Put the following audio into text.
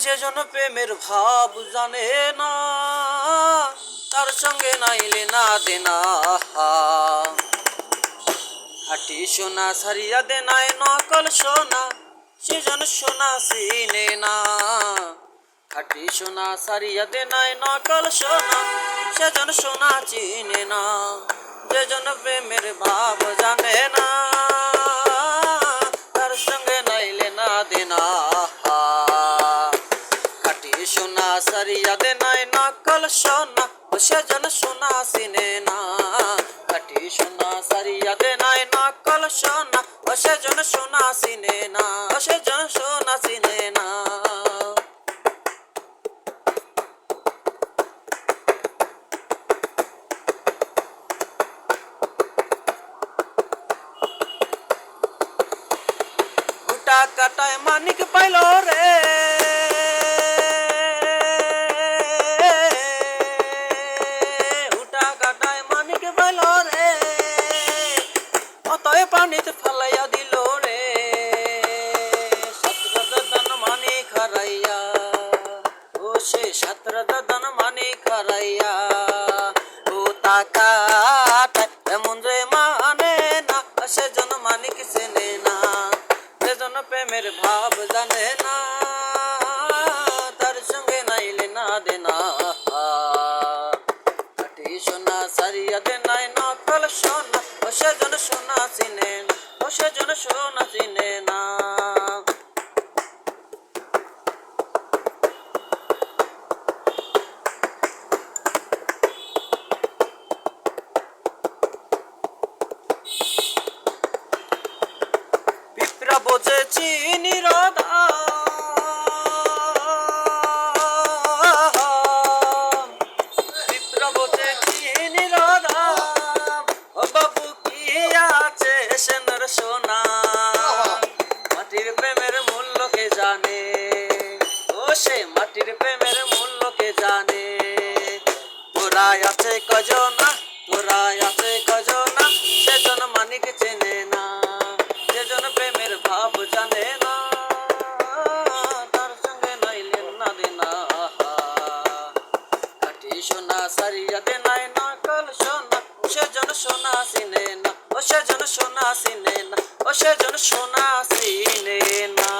যে জন প্রেমের ভাব জানে না, তার সঙ্গে নাইলে না দেনা। খাঁটি সোনা সারিয়া দে নাই নকল সোনা, সেজন সোনা চিনে না। খাঁটি সোনা সারিয়া দে নাই নকল সোনা, সেজন সোনা চিনে না। যে জন প্রেমের ভাব জানে না, তার সঙ্গে নাইলে না দেনা। খাঁটি সোনা সারিয়া দে নাই নকল সোনা, সেজন সোনা চিনে না। খাঁটি সোনা সারিয়া দে নাই নকল সোনা, সেজন সোনা চিনে না, সেজন সোনা চিনে না। উটা কাটায় মানিক পাইল রে, উটা কাটায় মানিক পাইল রে, অতএ পানিতে ফেলাইয়া দিল রে। সাতরা দাদান মানিক হারাইয়া, ও সে সাতরা দাদান মানিক হারাইয়া। ও তাকাটায় এমন রে মানে না, সেজন মানিক চেনে না। সেজন প্রেমের ভাব জানে না, তার সঙ্গে নাইলে না দেনা। খাঁটি সোনা সারিয়া দে নাই নকল সোনা, সেজন সোনা চিনে না, সেজন সোনা চিনে না। পিঁপড়া বোঝে চিনি রদা, পিঁপড়া বোঝে চিনি রদা, ও বাবু কি আছে সেনের সোনা। মাটির প্রেমের মূল্য কে জানে, ও সে মাটির প্রেমের মূল্য কে জানে। তোরা আছে কজনা, তোরা আছে কজনা, সেজন মানিক চেনে না। সেজন প্রেমের ভাব জানে না, তার সঙ্গে নাইলে না দেনা। খাঁটি সোনা সারিয়া দে নাই নকল সোনা, সেজন সোনা চিনে না, সেজন সোনা চিনে না, সেজন সোনা চিনে না।